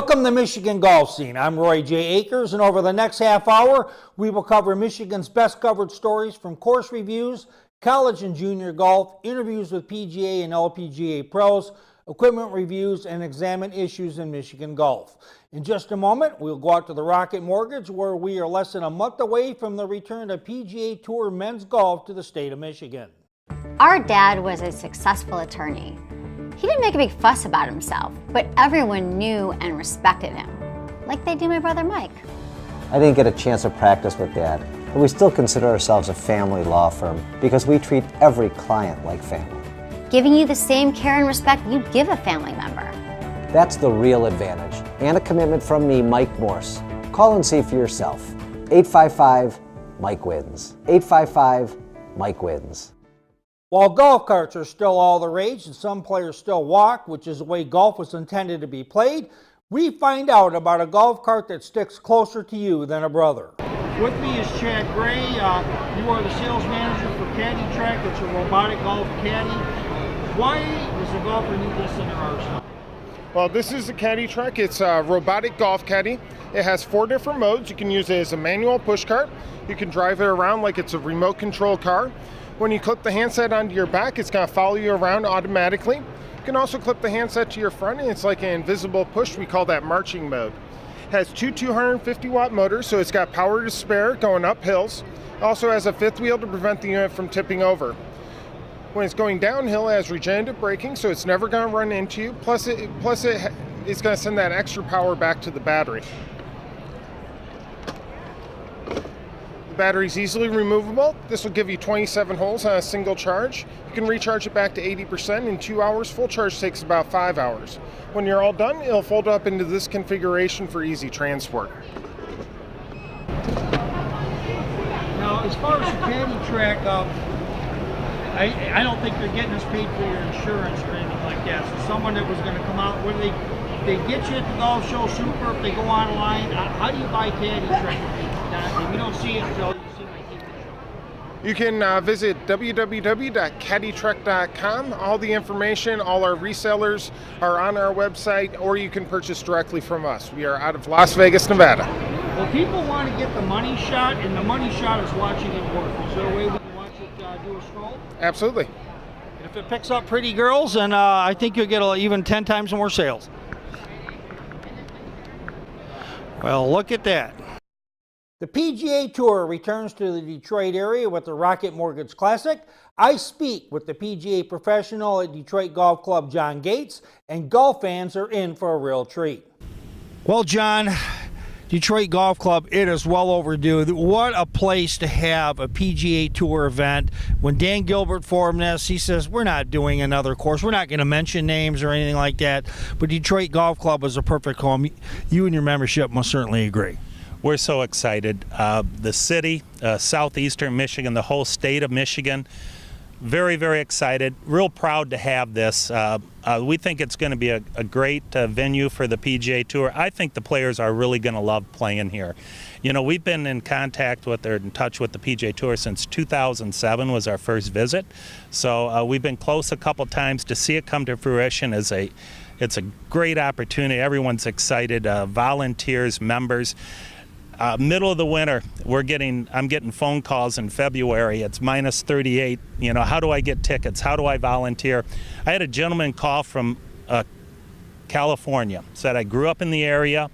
Welcome to Michigan Golf Scene. I'm Roy J. Akers, and over the next half hour, we will cover Michigan's best covered stories from course reviews, college and junior golf, interviews with PGA and LPGA pros, equipment reviews, and examine issues in Michigan golf. In just a moment, we'll go out to the Rocket Mortgage, where we are less than a month away from the return of PGA Tour men's golf to the state of Michigan. Our dad was a successful attorney. He didn't make a big fuss about himself, but everyone knew and respected him, like they do my brother Mike. I didn't get a chance to practice with Dad, but we still consider ourselves a family law firm because we treat every client like family. Giving you the same care and respect you'd give a family member. That's the real advantage, and a commitment from me, Mike Morse. Call and see for yourself. 855-MIKE-WINS. 855-MIKE-WINS. While golf carts are still all the rage and some players still walk, which is the way golf was intended to be played, we find out about a golf cart that sticks closer to you than a brother. With me is Chad Gray. You are the sales manager for Caddy Track. It's a robotic golf caddy. Why does a golfer need this in their arsenal? Well, this is the Caddy Track. It's a robotic golf caddy. It has 4 different modes. You can use it as a manual push cart. You can drive it around like it's a remote control car. When you clip the handset onto your back, it's going to follow you around automatically. You can also clip the handset to your front, and it's like an invisible push. We call that marching mode. It has 2 250-watt motors, so it's got power to spare going up hills. It also has a 5th wheel to prevent the unit from tipping over. When it's going downhill, it has regenerative braking, so it's never going to run into you. Plus it's going to send that extra power back to the battery. Battery's easily removable. This will give you 27 holes on a single charge. You can recharge it back to 80% in 2 hours. Full charge takes about 5 hours. When you're all done, it'll fold up into this configuration for easy transport. Now, as far as the Caddy Track, I don't think they're getting us paid for your insurance or anything like that. So someone that was going to come out, they get you at the golf show super, if they go online, how do you buy Caddy Track? If you don't see it until you see my TV show. You can visit www.caddytrek.com. All the information, all our resellers are on our website, or you can purchase directly from us. We are out of Las Vegas, Nevada. Well, people want to get the money shot, and the money shot is watching it work. Is there a way we can watch it do a stroll? Absolutely. And if it picks up pretty girls, then I think you'll get even 10 times more sales. Well, look at that. The PGA Tour returns to the Detroit area with the Rocket Mortgage Classic. I speak with the PGA professional at Detroit Golf Club, John Gates, and golf fans are in for a real treat. Well, John, Detroit Golf Club, it is well overdue. What a place to have a PGA Tour event. When Dan Gilbert formed this, he says, we're not doing another course. We're not going to mention names or anything like that, but Detroit Golf Club is a perfect home. You and your membership must certainly agree. We're so excited. The city, southeastern Michigan, the whole state of Michigan, very, very excited. Real proud to have this. We think it's going to be a great venue for the PGA Tour. I think the players are really going to love playing here. You know, we've been in contact with or in touch with the PGA Tour since 2007 was our first visit. So we've been close a couple times. To see it come to fruition it's a great opportunity. Everyone's excited. Volunteers, members. Middle of the winter, I'm getting phone calls in February. It's minus 38. You know, how do I get tickets? How do I volunteer? I had a gentleman call from California, said, I grew up in the area,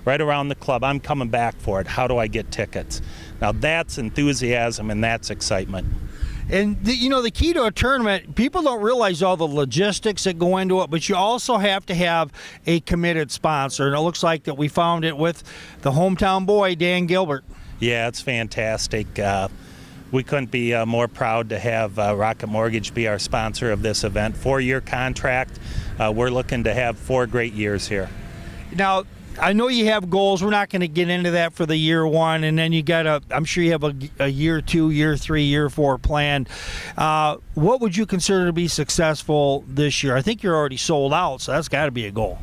right around the club. I'm coming back for it. How do I get tickets? Now that's enthusiasm and that's excitement. And the key to a tournament, people don't realize all the logistics that go into it, but you also have to have a committed sponsor. And it looks like that we found it with the hometown boy, Dan Gilbert. Yeah, it's fantastic. We couldn't be more proud to have Rocket Mortgage be our sponsor of this event. 4-year contract. We're looking to have 4 great years here. Now, I know you have goals. We're not going to get into that for the year 1, and then I'm sure you have a year 2, year 3, year 4 plan. What would you consider to be successful this year? I think you're already sold out, so that's got to be a goal.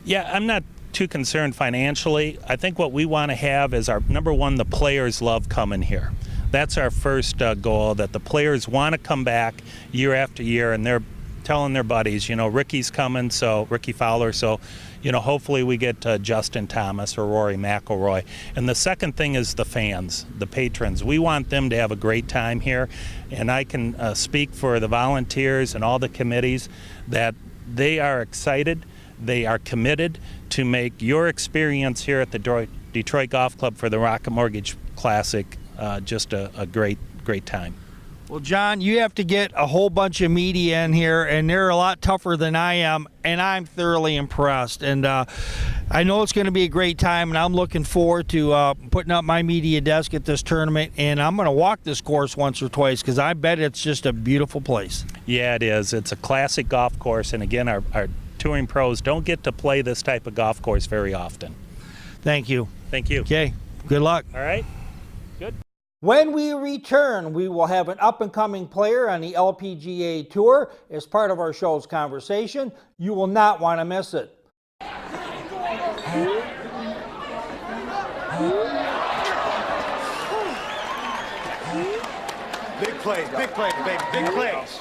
Yeah, I'm not too concerned financially. I think what we want to have is our number one, the players love coming here. That's our first goal, that the players want to come back year after year, and they're telling their buddies, Ricky's coming, so Ricky Fowler, so hopefully we get Justin Thomas or Rory McIlroy. And the second thing is the fans, the patrons. We want them to have a great time here, and I can speak for the volunteers and all the committees that they are excited, they are committed to make your experience here at the Detroit Golf Club for the Rocket Mortgage Classic just a great time. Well, John, you have to get a whole bunch of media in here, and they're a lot tougher than I am, and I'm thoroughly impressed. And I know it's going to be a great time, and I'm looking forward to putting up my media desk at this tournament, and I'm going to walk this course once or twice because I bet it's just a beautiful place. Yeah, it is. It's a classic golf course, and again, our touring pros don't get to play this type of golf course very often. Thank you. Thank you. Okay, good luck. All right, good. When we return, we will have an up-and-coming player on the LPGA Tour as part of our show's conversation. You will not want to miss it. Big plays, baby, big plays.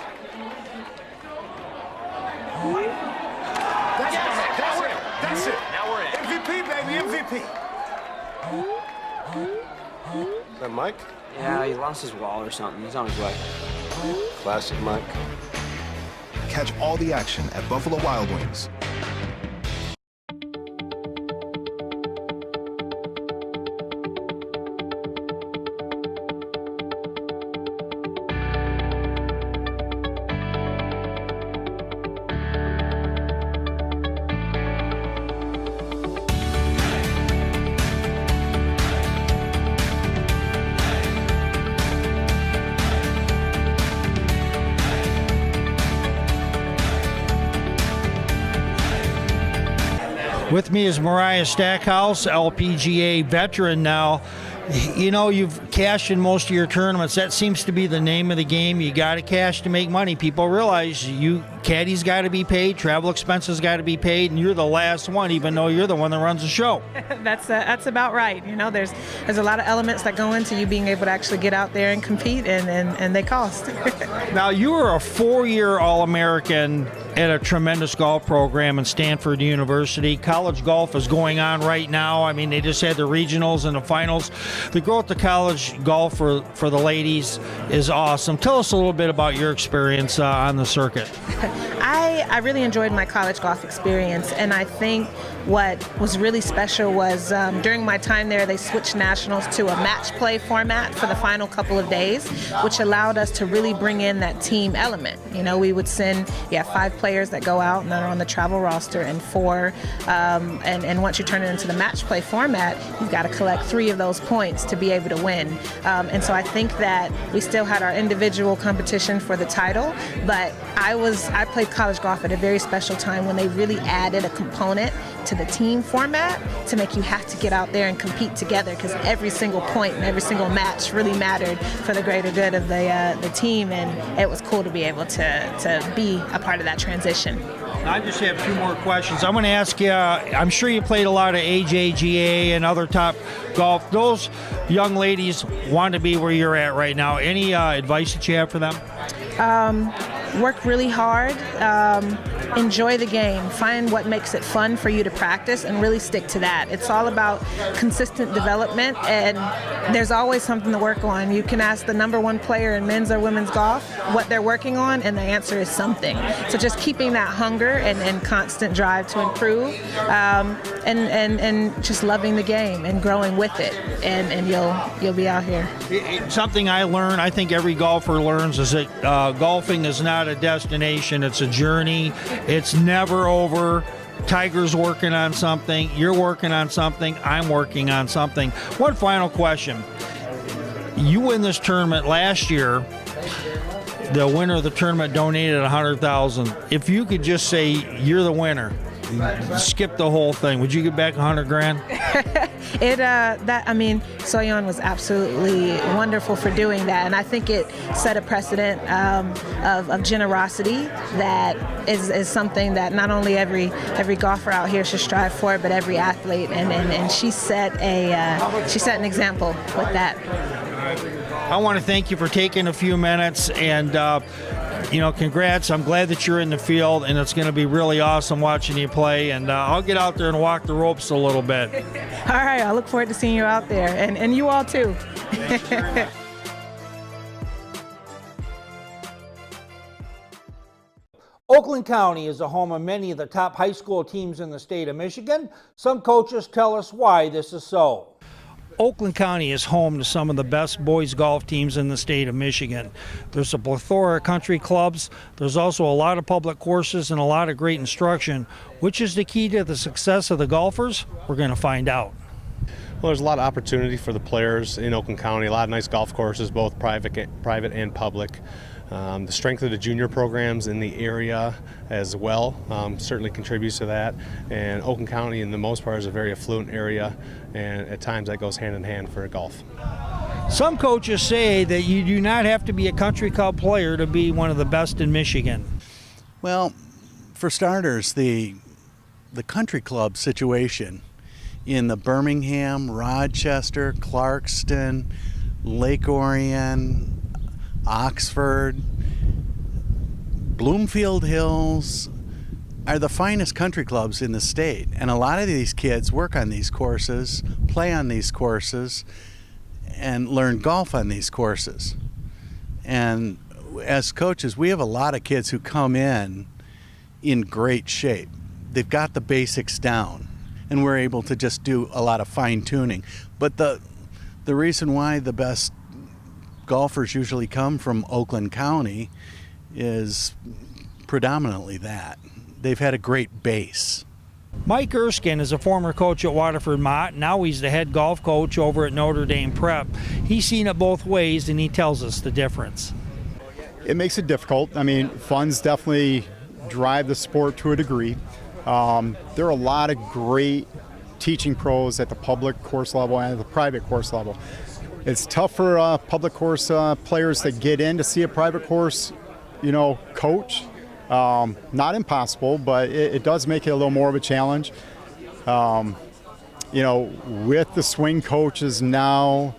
That's it. Now we're in. MVP, baby, MVP. Is that Mike? Yeah, he lost his wall or something. He's on his way. Classic Mike. Catch all the action at Buffalo Wild Wings. With me is Mariah Stackhouse, LPGA veteran now. You've cashed in most of your tournaments. That seems to be the name of the game. You got to cash to make money. People realize caddies got to be paid, travel expenses got to be paid, and you're the last one, even though you're the one that runs the show. That's about right. There's a lot of elements that go into you being able to actually get out there and compete, and they cost. Now, you were a 4-year All-American at a tremendous golf program in Stanford University. College golf is going on right now. I mean, they just had the regionals and the finals. The growth of college golf for the ladies is awesome. Tell us a little bit about your experience on the circuit. I really enjoyed my college golf experience, and I think what was really special was during my time there, they switched nationals to a match play format for the final couple of days, which allowed us to really bring in that team element. We would send 5 players that go out and that are on the travel roster, and 4, and once you turn it into the match play format, you've got to collect 3 of those points to be able to win. And so I think that we still had our individual competition for the title, but I played college golf at a very special time when they really added a component to the team format to make you have to get out there and compete together, because every single point and every single match really mattered for the greater good of the team, and it was cool to be able to be a part of that transition. I just have 2 more questions. I'm going to ask you, I'm sure you played a lot of AJGA and other top golf. Those young ladies want to be where you're at right now. Any advice that you have for them? Work really hard, enjoy the game, find what makes it fun for you to practice, and really stick to that. It's all about consistent development, and there's always something to work on. You can ask the #1 player in men's or women's golf what they're working on, and the answer is something. So just keeping that hunger and constant drive to improve, and just loving the game and growing with it, and you'll be out here. Something I learned, I think every golfer learns, is that golfing is not a destination, it's a journey. It's never over. Tiger's working on something, you're working on something, I'm working on something. One final question. You win this tournament last year. The winner of the tournament donated $100,000. If you could just say you're the winner, skip the whole thing, would you get back $100,000? Soyeon was absolutely wonderful for doing that, and I think it set a precedent of generosity that is something that not only every golfer out here should strive for, but every athlete, and she set an example with that. I want to thank you for taking a few minutes, and you know, congrats. I'm glad that you're in the field, and it's going to be really awesome watching you play. And I'll get out there and walk the ropes a little bit. All right, I look forward to seeing you out there, and you all too. Oakland County is the home of many of the top high school teams in the state of Michigan. Some coaches tell us why this is so. Oakland County is home to some of the best boys golf teams in the state of Michigan. There's a plethora of country clubs. There's also a lot of public courses and a lot of great instruction. Which is the key to the success of the golfers? We're going to find out. Well, there's a lot of opportunity for the players in Oakland County. A lot of nice golf courses, both private and public. The strength of the junior programs in the area as well certainly contributes to that. And Oakland County, in the most part, is a very affluent area, and at times that goes hand in hand for golf. Some coaches say that you do not have to be a country club player to be one of the best in Michigan. Well, for starters, the country club situation in the Birmingham, Rochester, Clarkston, Lake Orion, Oxford, Bloomfield Hills are the finest country clubs in the state. And a lot of these kids work on these courses, play on these courses, and learn golf on these courses. And as coaches, we have a lot of kids who come in great shape. They've got the basics down, and we're able to just do a lot of fine tuning. But the reason why the best golfers usually come from Oakland County is predominantly that. They've had a great base. Mike Erskine is a former coach at Waterford Mott. Now he's the head golf coach over at Notre Dame Prep. He's seen it both ways, and he tells us the difference. It makes it difficult. I mean, funds definitely drive the sport to a degree. There are a lot of great teaching pros at the public course level and at the private course level. It's tough for public course players to get in to see a private course, coach. Not impossible, but it does make it a little more of a challenge. With the swing coaches now,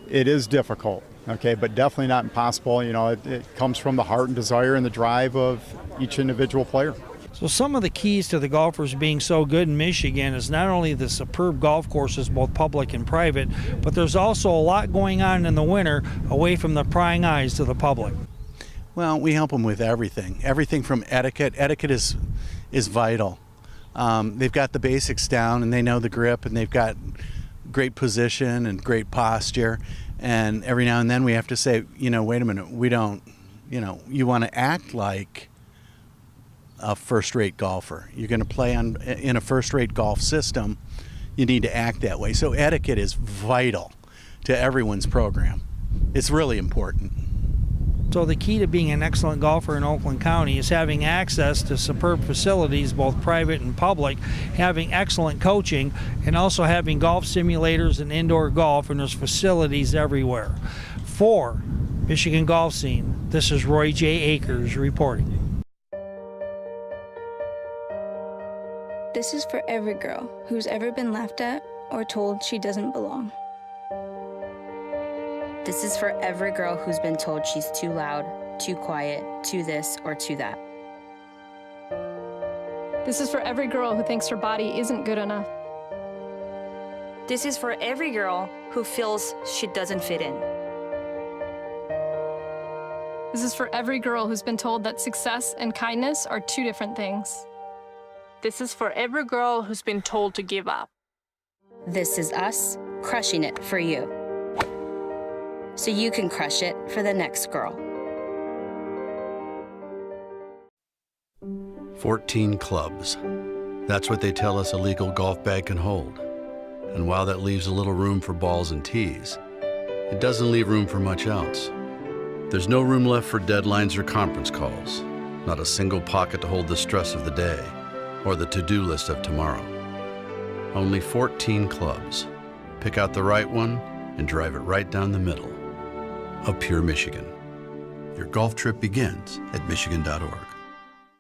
it is difficult, okay, but definitely not impossible. It comes from the heart and desire and the drive of each individual player. So some of the keys to the golfers being so good in Michigan is not only the superb golf courses, both public and private, but there's also a lot going on in the winter away from the prying eyes to the public. Well, we help them with everything from etiquette. Etiquette is vital. They've got the basics down, and they know the grip, and they've got great position and great posture. And every now and then we have to say, wait a minute, we don't, you want to act like a first-rate golfer. You're going to play in a first-rate golf system. You need to act that way. So etiquette is vital to everyone's program. It's really important. So the key to being an excellent golfer in Oakland County is having access to superb facilities, both private and public, having excellent coaching, and also having golf simulators and indoor golf, and there's facilities everywhere. For Michigan Golf Scene, this is Roy J. Akers reporting. This is for every girl who's ever been laughed at or told she doesn't belong. This is for every girl who's been told she's too loud, too quiet, too this or too that. This is for every girl who thinks her body isn't good enough. This is for every girl who feels she doesn't fit in. This is for every girl who's been told that success and kindness are two different things. This is for every girl who's been told to give up. This is us crushing it for you, so you can crush it for the next girl. 14 clubs. That's what they tell us a legal golf bag can hold. And while that leaves a little room for balls and tees, it doesn't leave room for much else. There's no room left for deadlines or conference calls, not a single pocket to hold the stress of the day or the to-do list of tomorrow. Only 14 clubs. Pick out the right one and drive it right down the middle of pure Michigan. Your golf trip begins at michigan.org.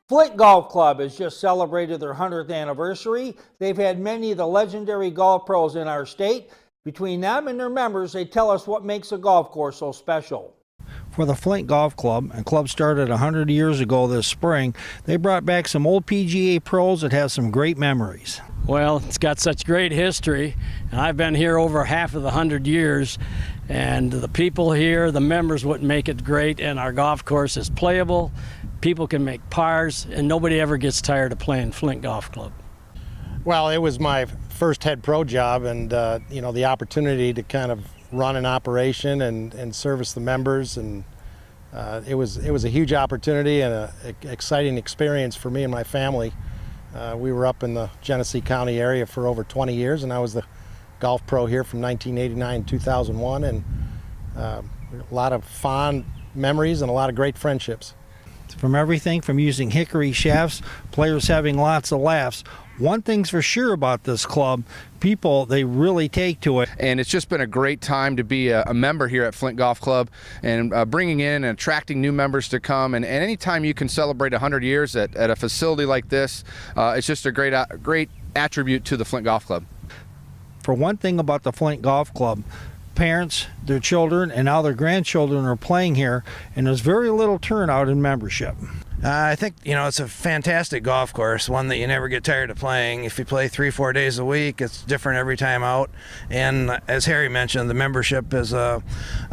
Flint Golf Club has just celebrated their 100th anniversary. They've had many of the legendary golf pros in our state. Between them and their members, they tell us what makes a golf course so special. For the Flint Golf Club, and club started 100 years ago this spring, they brought back some old PGA pros that have some great memories. Well, it's got such great history, and I've been here over half of the 100 years, and the people here, the members, what make it great, and our golf course is playable. People can make pars, and nobody ever gets tired of playing Flint Golf Club. Well, it was my first head pro job, and the opportunity to kind of run an operation and service the members, and it was a huge opportunity and an exciting experience for me and my family. We were up in the Genesee County area for over 20 years, and I was the golf pro here from 1989 to 2001, and a lot of fond memories and a lot of great friendships. From everything from using hickory shafts, players having lots of laughs. One thing's for sure about this club, people, they really take to it. And it's just been a great time to be a member here at Flint Golf Club, and bringing in and attracting new members to come. And anytime you can celebrate 100 years at a facility like this, it's just a great attribute to the Flint Golf Club. For one thing about the Flint Golf Club, parents, their children, and now their grandchildren are playing here, and there's very little turnout in membership. I think, it's a fantastic golf course, one that you never get tired of playing. If you play 3-4 days a week, it's different every time out. And as Harry mentioned, the membership is a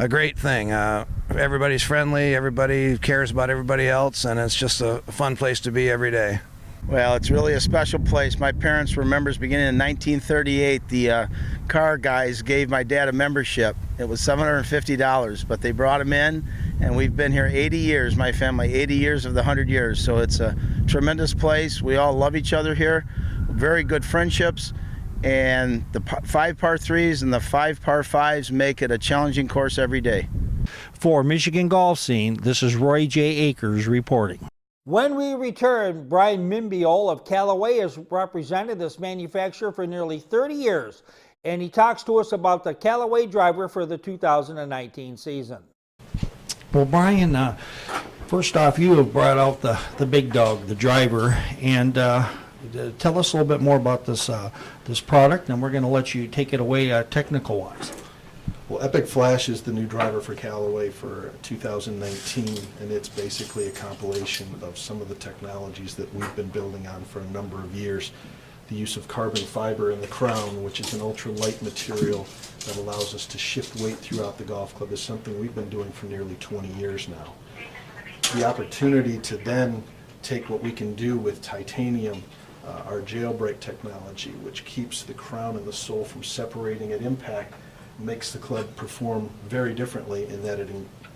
great thing. Everybody's friendly, everybody cares about everybody else, and it's just a fun place to be every day. Well, it's really a special place. My parents were members beginning in 1938. The car guys gave my dad a membership. It was $750, but they brought him in, and we've been here 80 years, my family, 80 years of the 100 years. So it's a tremendous place. We all love each other here, very good friendships, and the 5 par 3s and the 5 par 5s make it a challenging course every day. For Michigan Golf Scene, this is Roy J. Akers reporting. When we return, Brian Mimbiol of Callaway has represented this manufacturer for nearly 30 years, and he talks to us about the Callaway driver for the 2019 season. Well, Brian, first off, you have brought out the big dog, the driver, and tell us a little bit more about this product, and we're going to let you take it away technical-wise. Well, Epic Flash is the new driver for Callaway for 2019, and it's basically a compilation of some of the technologies that we've been building on for a number of years. The use of carbon fiber in the crown, which is an ultra-light material that allows us to shift weight throughout the golf club, is something we've been doing for nearly 20 years now. The opportunity to then take what we can do with titanium, our jailbreak technology, which keeps the crown and the sole from separating at impact, makes the club perform very differently in that it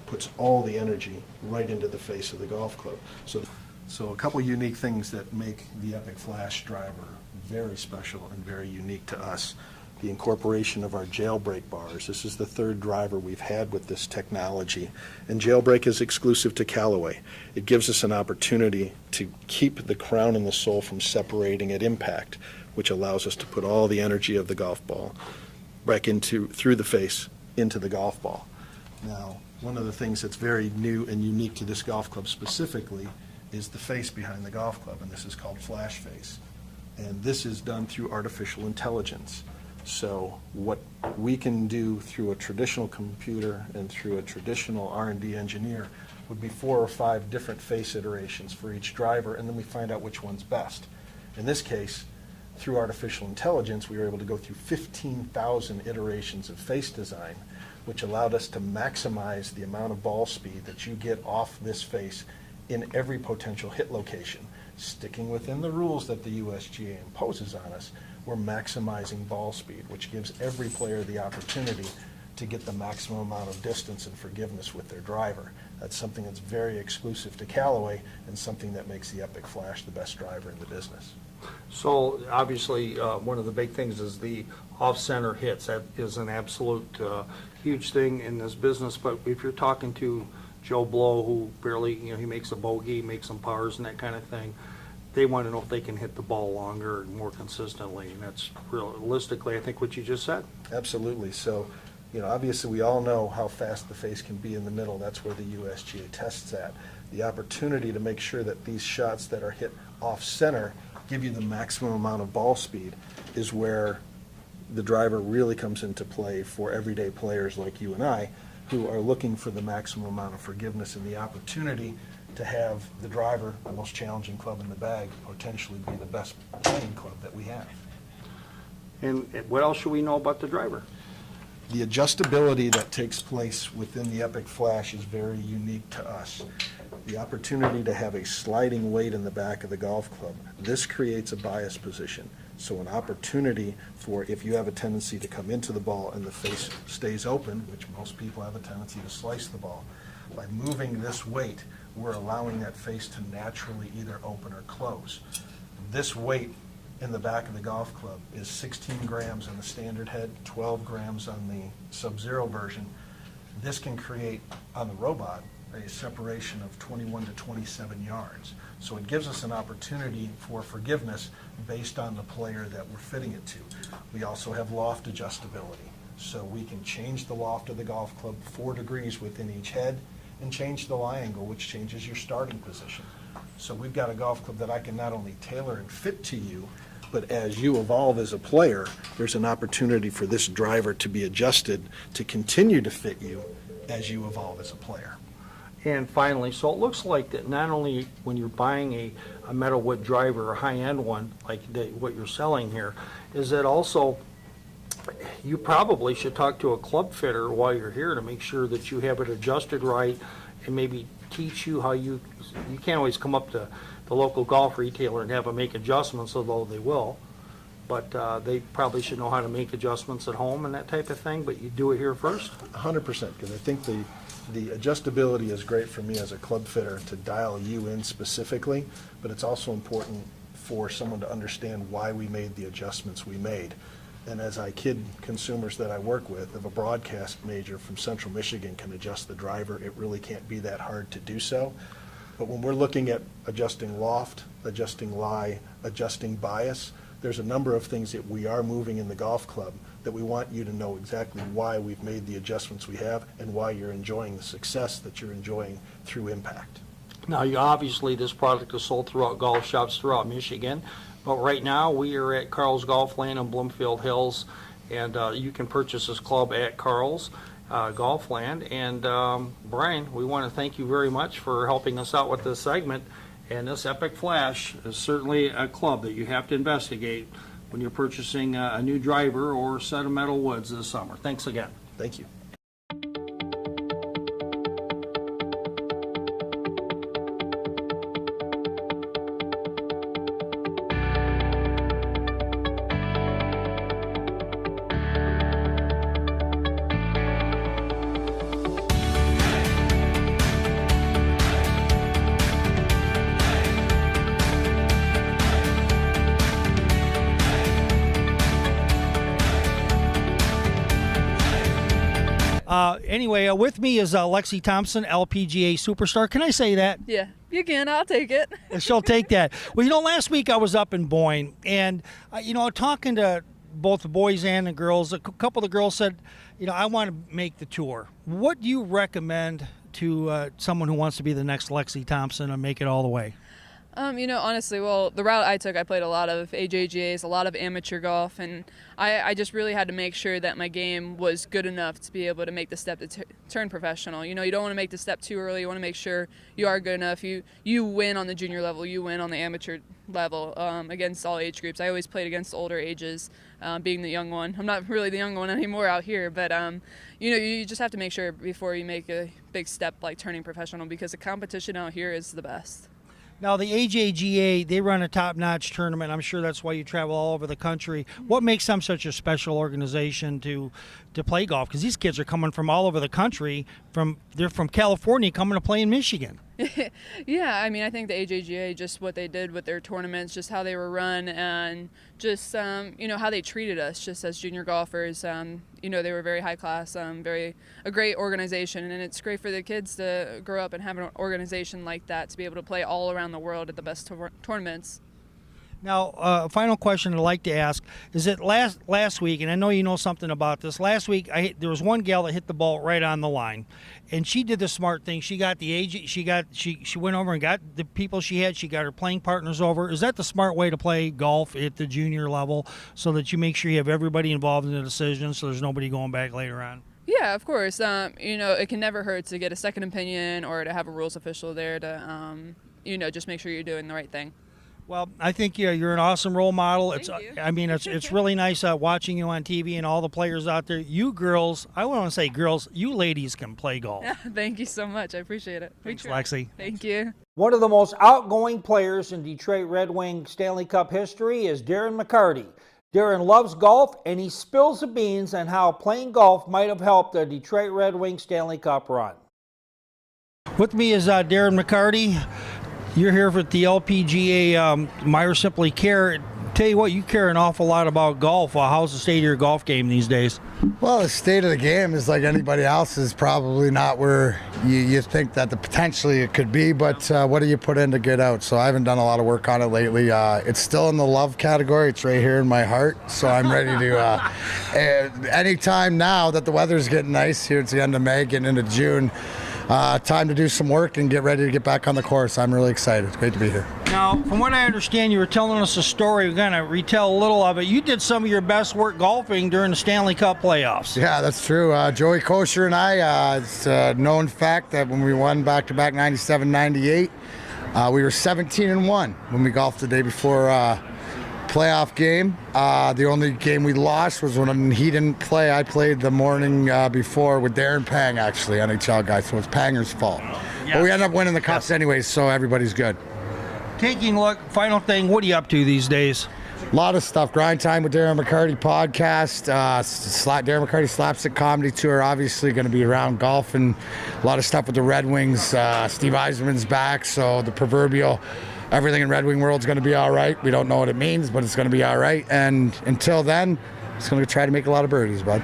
puts all the energy right into the face of the golf club. So a couple unique things that make the Epic Flash driver very special and very unique to us. The incorporation of our jailbreak bars. This is the third driver we've had with this technology, and jailbreak is exclusive to Callaway. It gives us an opportunity to keep the crown and the sole from separating at impact, which allows us to put all the energy of the golf ball back through the face into the golf ball. Now, one of the things that's very new and unique to this golf club specifically is the face behind the golf club, and this is called Flash Face. And this is done through artificial intelligence. So what we can do through a traditional computer and through a traditional R&D engineer would be 4 or 5 different face iterations for each driver, and then we find out which one's best. In this case, through artificial intelligence, we were able to go through 15,000 iterations of face design, which allowed us to maximize the amount of ball speed that you get off this face in every potential hit location. Sticking within the rules that the USGA imposes on us, we're maximizing ball speed, which gives every player the opportunity to get the maximum amount of distance and forgiveness with their driver. That's something that's very exclusive to Callaway and something that makes the Epic Flash the best driver in the business. So obviously one of the big things is the off-center hits. That is an absolute huge thing in this business, but if you're talking to Joe Blow, who barely, he makes a bogey, makes some pars and that kind of thing, they want to know if they can hit the ball longer and more consistently, and that's realistically, I think, what you just said. Absolutely. So, obviously we all know how fast the face can be in the middle. That's where the USGA tests at. The opportunity to make sure that these shots that are hit off-center give you the maximum amount of ball speed is where the driver really comes into play for everyday players like you and I, who are looking for the maximum amount of forgiveness and the opportunity to have the driver, the most challenging club in the bag, potentially be the best playing club that we have. And what else should we know about the driver? The adjustability that takes place within the Epic Flash is very unique to us. The opportunity to have a sliding weight in the back of the golf club, this creates a bias position. So an opportunity for, if you have a tendency to come into the ball and the face stays open, which most people have a tendency to slice the ball, by moving this weight, we're allowing that face to naturally either open or close. This weight in the back of the golf club is 16 grams on the standard head, 12 grams on the Sub-Zero version. This can create, on the robot, a separation of 21 to 27 yards. So it gives us an opportunity for forgiveness based on the player that we're fitting it to. We also have loft adjustability. So we can change the loft of the golf club 4 degrees within each head and change the lie angle, which changes your starting position. So we've got a golf club that I can not only tailor and fit to you, but as you evolve as a player, there's an opportunity for this driver to be adjusted to continue to fit you as you evolve as a player. And finally, so it looks like that not only when you're buying a metal wood driver, a high-end one, like what you're selling here, is that also you probably should talk to a club fitter while you're here to make sure that you have it adjusted right and maybe teach you how you can't always come up to the local golf retailer and have them make adjustments, although they will. But they probably should know how to make adjustments at home and that type of thing, but you do it here first? 100%, because I think the adjustability is great for me as a club fitter to dial you in specifically, but it's also important for someone to understand why we made the adjustments we made. And as I kid consumers that I work with, if a broadcast major from Central Michigan can adjust the driver, it really can't be that hard to do so. But when we're looking at adjusting loft, adjusting lie, adjusting bias, there's a number of things that we are moving in the golf club that we want you to know exactly why we've made the adjustments we have and why you're enjoying the success that you're enjoying through impact. Now, obviously, this product is sold throughout golf shops throughout Michigan, but right now we are at Carl's Golf Land in Bloomfield Hills, and you can purchase this club at Carl's Golf Land. And Brian, we want to thank you very much for helping us out with this segment. And this Epic Flash is certainly a club that you have to investigate when you're purchasing a new driver or set of metal woods this summer. Thanks again. Thank you. Anyway, with me is Lexi Thompson, LPGA superstar. Can I say that? Yeah, you can. I'll take it. She'll take that. Well, last week I was up in Boyne, and, talking to both the boys and the girls, a couple of the girls said, I want to make the tour. What do you recommend to someone who wants to be the next Lexi Thompson and make it all the way? Honestly, well, the route I took, I played a lot of AJGAs, a lot of amateur golf, and I just really had to make sure that my game was good enough to be able to make the step to turn professional. You don't want to make the step too early. You want to make sure you are good enough. You win on the junior level. You win on the amateur level against all age groups. I always played against older ages, being the young one. I'm not really the young one anymore out here, but, you just have to make sure before you make a big step like turning professional, because the competition out here is the best. Now, the AJGA, they run a top-notch tournament. I'm sure that's why you travel all over the country. What makes them such a special organization to play golf? Because these kids are coming from all over the country. They're from California coming to play in Michigan. Yeah, I think the AJGA, just what they did with their tournaments, just how they were run, and just, how they treated us just as junior golfers. They were very high class, a great organization, and it's great for the kids to grow up and have an organization like that to be able to play all around the world at the best tournaments. Now, a final question I'd like to ask is that last week, and I know you know something about this. Last week, there was one gal that hit the ball right on the line, and she did the smart thing. She got she went over and got the people she had. She got her playing partners over. Is that the smart way to play golf at the junior level, so that you make sure you have everybody involved in the decision, so there's nobody going back later on? Yeah, of course. You know, it can never hurt to get a second opinion or to have a rules official there to, you know, just make sure you're doing the right thing. Well, I think you're an awesome role model. Thank you. I mean, it's really nice watching you on TV and all the players out there. You girls, I want to say girls, you ladies can play golf. Thank you so much. I appreciate it. Thanks, Lexi. Thank you. One of the most outgoing players in Detroit Red Wing Stanley Cup history is Darren McCarty. Darren loves golf, and he spills the beans on how playing golf might have helped the Detroit Red Wing Stanley Cup run. With me is Darren McCarty. You're here with the LPGA Meyer Simply Care. Tell you what, you care an awful lot about golf. How's the state of your golf game these days? Well, the state of the game is like anybody else's, probably not where you think that potentially it could be, but what do you put in to get out? So I haven't done a lot of work on it lately. It's still in the love category. It's right here in my heart, so I'm ready to, anytime now that the weather's getting nice here, it's the end of May, getting into June, time to do some work and get ready to get back on the course. I'm really excited. It's great to be here. Now, from what I understand, you were telling us a story. We're going to retell a little of it. You did some of your best work golfing during the Stanley Cup playoffs. Yeah, that's true. Joey Kosher and I, it's a known fact that when we won back-to-back 97-98, we were 17-1 when we golfed the day before playoff game. The only game we lost was when he didn't play. I played the morning before with Darren Pang, actually, NHL guy, so it's Panger's fault. Yes. But we ended up winning the cups anyways, so everybody's good. Taking a look, final thing, what are you up to these days? A lot of stuff. Grind Time with Darren McCarty podcast, Darren McCarty Slapstick Comedy Tour, obviously going to be around golf, and a lot of stuff with the Red Wings. Steve Yzerman's back, so the proverbial everything in Red Wing world is going to be all right. We don't know what it means, but it's going to be all right. And until then, it's going to try to make a lot of birdies, bud.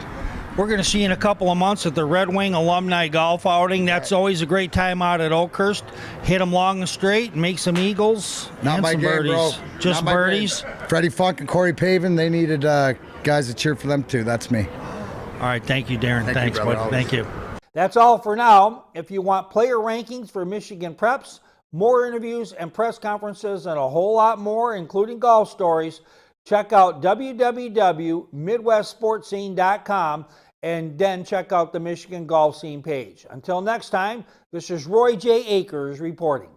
We're going to see you in a couple of months at the Red Wing Alumni Golf Outing. That's always a great time out at Oakhurst. Hit them long and straight, make some eagles, Not and my some game, birdies. bro. Just Not my birdies. game. Freddie Funk and Corey Pavin, they needed guys to cheer for them too. That's me. All right, thank you, Darren. Thanks, you, brother, bud. Thank you. always. That's all for now. If you want player rankings for Michigan Preps, more interviews and press conferences, and a whole lot more, including golf stories, check out www.midwestsportscene.com and then check out the Michigan Golf Scene page. Until next time, this is Roy J. Akers reporting.